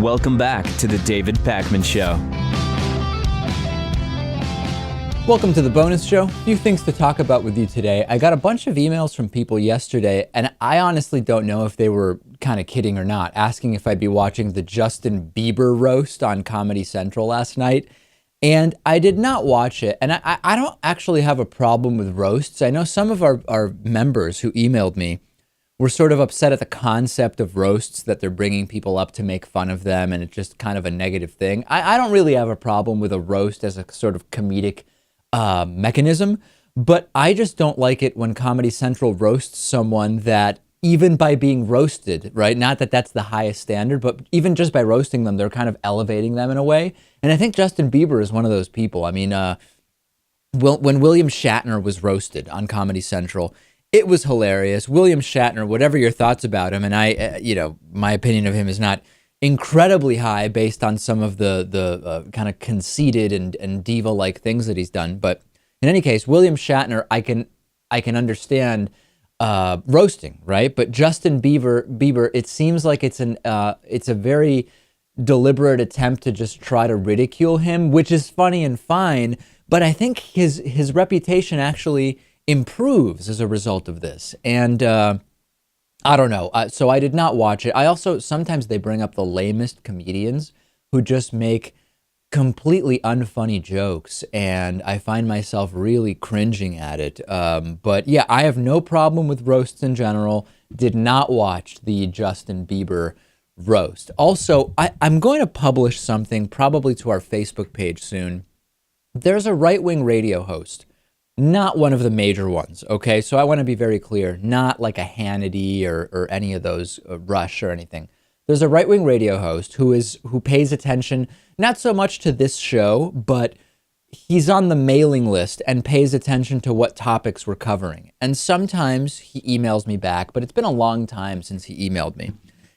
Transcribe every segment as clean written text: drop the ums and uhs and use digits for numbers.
Welcome back to the David Pakman Show. Welcome to the bonus show. A few things to talk about with you today. I got a bunch of emails from people yesterday, and I honestly don't know if they were kind of kidding or not, asking if I'd be watching the Justin Bieber roast on Comedy Central last night. And I did not watch it. And I don't actually have a problem with roasts. I know some of our members who emailed me were sort of upset at the concept of roasts, that they're bringing people up to make fun of them, and it's just kind of a negative thing. I don't really have a problem with a roast as a sort of comedic mechanism, but I just don't like it when Comedy Central roasts someone that, even by being roasted, right? Not that that's the highest standard, but even just by roasting them, they're kind of elevating them in a way. And I think Justin Bieber is one of those people. I mean, when William Shatner was roasted on Comedy Central, it was hilarious. William Shatner, whatever your thoughts about him, and my opinion of him is not incredibly high based on some of the kind of conceited and diva-like things that he's done. But in any case, William Shatner, I can understand roasting, right? But Justin Bieber, it seems like it's a very deliberate attempt to just try to ridicule him, which is funny and fine. But I think his reputation actually improves as a result of this. And I don't know. So I did not watch it. I also, sometimes they bring up the lamest comedians who just make completely unfunny jokes, and I find myself really cringing at it. But yeah, I have no problem with roasts in general. Did not watch the Justin Bieber roast. Also, I'm going to publish something probably to our Facebook page soon. There's a right-wing radio host, not one of the major ones, okay? So I want to be very clear, not like a Hannity or any of those, Rush or anything. There's a right-wing radio host who pays attention, not so much to this show, but he's on the mailing list and pays attention to what topics we're covering. And sometimes he emails me back, but it's been a long time since he emailed me.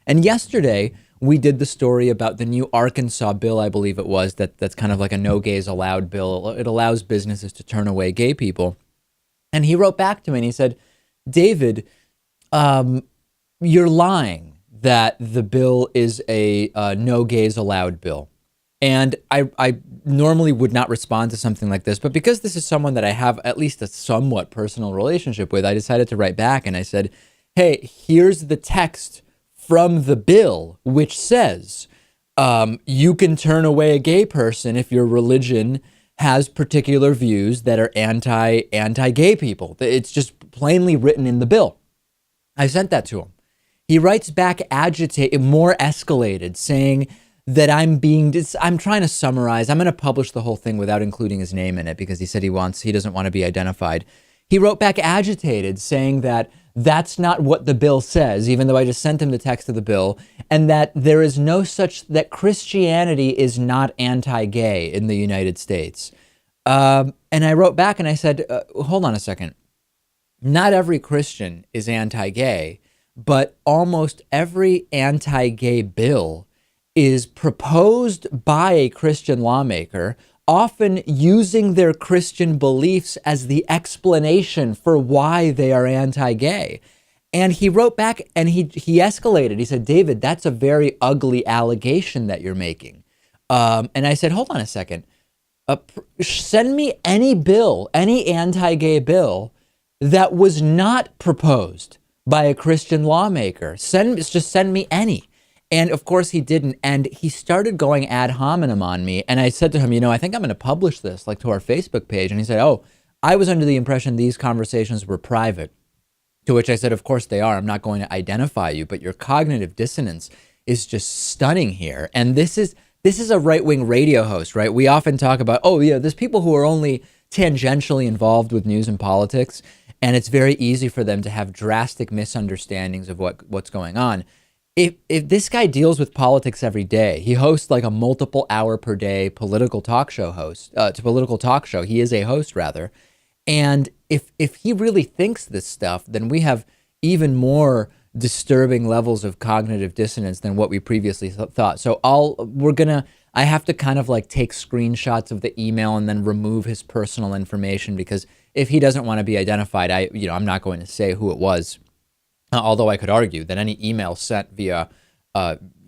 And yesterday, we did the story about the new Arkansas bill, I believe it was, that's kind of like a no gays allowed bill. It allows businesses to turn away gay people. And he wrote back to me and he said, David, you're lying that the bill is a no gays allowed bill. And I normally would not respond to something like this, but because this is someone that I have at least a somewhat personal relationship with, I decided to write back and I said, hey, here's the text from the bill, which says you can turn away a gay person if your religion has particular views that are anti-gay people. It's just plainly written in the bill. I sent that to him. He writes back agitated, more escalated, saying that I'm trying to summarize. I'm going to publish the whole thing without including his name in it because he said he doesn't want to be identified. He wrote back agitated, saying that that's not what the bill says, even though I just sent him the text of the bill, and that there is that Christianity is not anti-gay in the United States. And I wrote back and I said, hold on a second. Not every Christian is anti-gay, but almost every anti-gay bill is proposed by a Christian lawmaker, often using their Christian beliefs as the explanation for why they are anti-gay. And he wrote back and he escalated. He said, David, that's a very ugly allegation that you're making. And I said, hold on a second. Send me any bill, any anti-gay bill that was not proposed by a Christian lawmaker. Just send me any. And of course he didn't. And he started going ad hominem on me. And I said to him, I think I'm going to publish this to our Facebook page. And he said, oh, I was under the impression these conversations were private. To which I said, of course they are. I'm not going to identify you, but your cognitive dissonance is just stunning here. And this is a right-wing radio host, right? We often talk about, oh yeah, there's people who are only tangentially involved with news and politics. And it's very easy for them to have drastic misunderstandings of what's going on. If this guy deals with politics every day, he hosts like a multiple hour per day political talk show He is a host rather. And if he really thinks this stuff, then we have even more disturbing levels of cognitive dissonance than what we previously thought. So I have to kind of take screenshots of the email and then remove his personal information, because if he doesn't want to be identified, I'm not going to say who it was. Although I could argue that any email sent via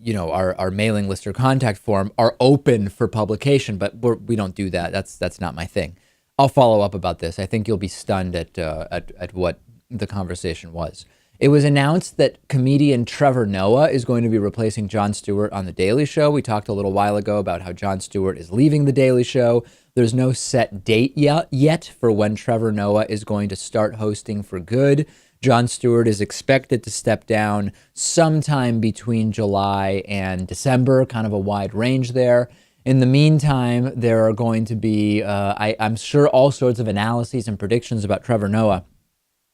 our mailing list or contact form are open for publication, but we don't do that. That's not my thing. I'll follow up about this. I think you'll be stunned at what the conversation was. It was announced that comedian Trevor Noah is going to be replacing Jon Stewart on The Daily Show. We talked a little while ago about how Jon Stewart is leaving The Daily Show. There's no set date yet for when Trevor Noah is going to start hosting for good. Jon Stewart is expected to step down sometime between July and December, kind of a wide range there. In the meantime, there are going to be, I'm sure, all sorts of analyses and predictions about Trevor Noah.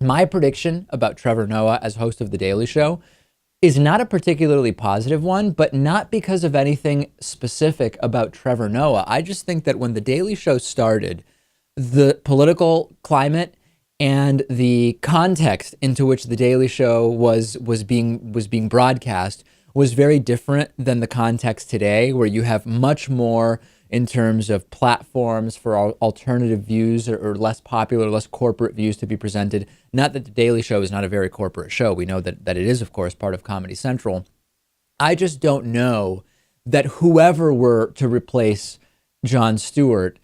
My prediction about Trevor Noah as host of The Daily Show is not a particularly positive one, but not because of anything specific about Trevor Noah. I just think that when The Daily Show started, the political climate and the context into which The Daily Show was being broadcast was very different than the context today, where you have much more in terms of platforms for alternative views or less popular, less corporate views to be presented. Not that The Daily Show is not a very corporate show. We know that it is, of course, part of Comedy Central. I just don't know that whoever were to replace Jon Stewart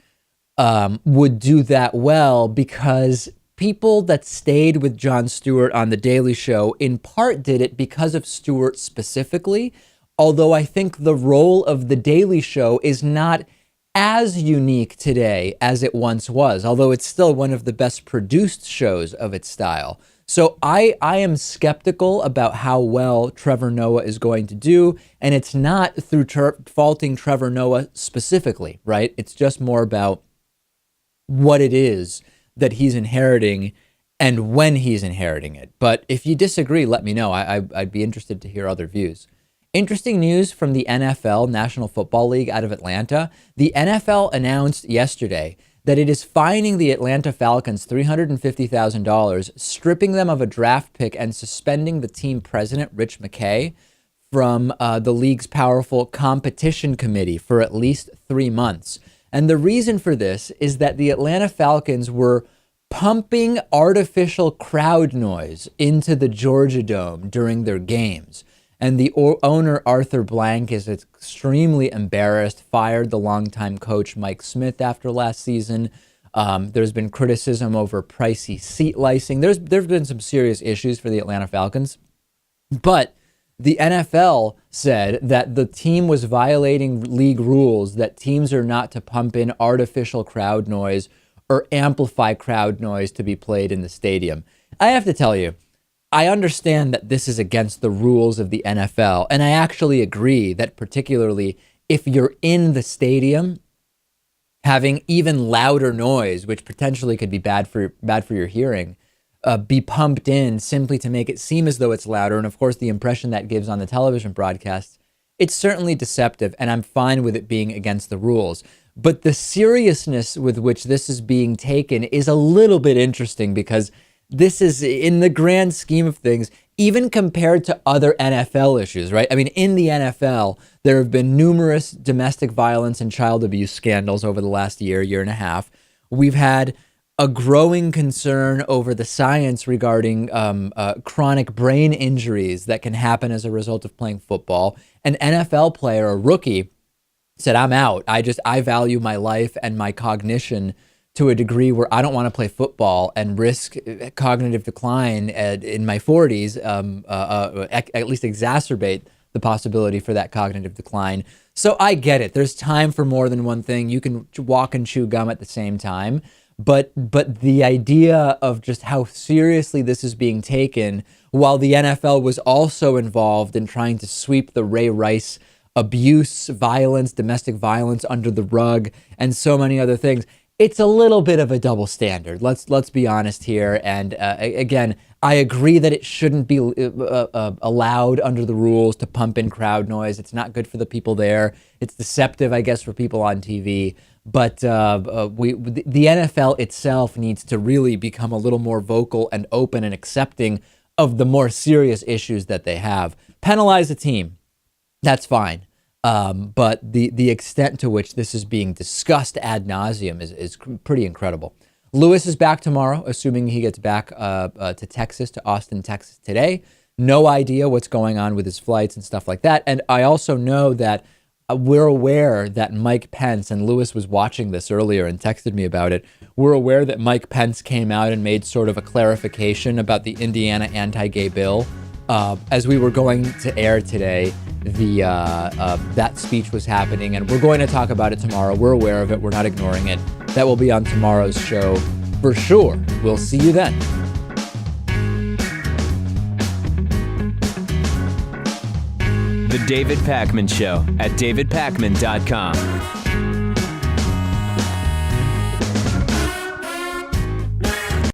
would do that well, because people that stayed with Jon Stewart on The Daily Show in part did it because of Stewart specifically, although I think the role of The Daily Show is not as unique today as it once was, although it's still one of the best produced shows of its style. So I am skeptical about how well Trevor Noah is going to do, and it's not through faulting Trevor Noah specifically, right? It's just more about what it is that he's inheriting and when he's inheriting it. But if you disagree, let me know. I'd be interested to hear other views. Interesting news from the NFL, National Football League out of Atlanta. The NFL announced yesterday that it is fining the Atlanta Falcons $350,000, stripping them of a draft pick and suspending the team president, Rich McKay, from the league's powerful competition committee for at least 3 months. And the reason for this is that the Atlanta Falcons were pumping artificial crowd noise into the Georgia Dome during their games. And the owner, Arthur Blank, is extremely embarrassed, fired the longtime coach, Mike Smith, after last season. There's been criticism over pricey seat licensing. There's been some serious issues for the Atlanta Falcons. But the NFL said that the team was violating league rules, that teams are not to pump in artificial crowd noise or amplify crowd noise to be played in the stadium. I have to tell you, I understand that this is against the rules of the NFL, and I actually agree that particularly if you're in the stadium, having even louder noise, which potentially could be bad for your hearing, be pumped in simply to make it seem as though it's louder, and of course the impression that gives on the television broadcasts, it's certainly deceptive, and I'm fine with it being against the rules. But the seriousness with which this is being taken is a little bit interesting, because this is, in the grand scheme of things, even compared to other NFL issues, right? I mean, in the NFL, there have been numerous domestic violence and child abuse scandals over the last year and a half. We've had a growing concern over the science regarding chronic brain injuries that can happen as a result of playing football. An NFL player, a rookie, said, "I'm out. I value my life and my cognition to a degree where I don't want to play football and risk cognitive decline in my 40s, at least exacerbate the possibility for that cognitive decline." So I get it. There's time for more than one thing. You can walk and chew gum at the same time. But the idea of just how seriously this is being taken, while the NFL was also involved in trying to sweep the Ray Rice abuse, violence, domestic violence under the rug, and so many other things, it's a little bit of a double standard. Let's be honest here. And again, I agree that it shouldn't be allowed under the rules to pump in crowd noise. It's not good for the people there. It's deceptive, I guess, for people on TV. But the NFL itself needs to really become a little more vocal and open and accepting of the more serious issues that they have. Penalize a team, that's fine. But the extent to which this is being discussed ad nauseum is pretty incredible. Lewis is back tomorrow, assuming he gets back to Texas, to Austin, Texas today. no idea what's going on with his flights and stuff like that. And I also know that we're aware that Mike Pence, and Lewis was watching this earlier and texted me about it, we're aware that Mike Pence came out and made sort of a clarification about the Indiana anti-gay bill. As we were going to air today, that speech was happening, and we're going to talk about it tomorrow. We're aware of it. We're not ignoring it. That will be on tomorrow's show for sure. We'll see you then. The David Pakman Show at davidpakman.com.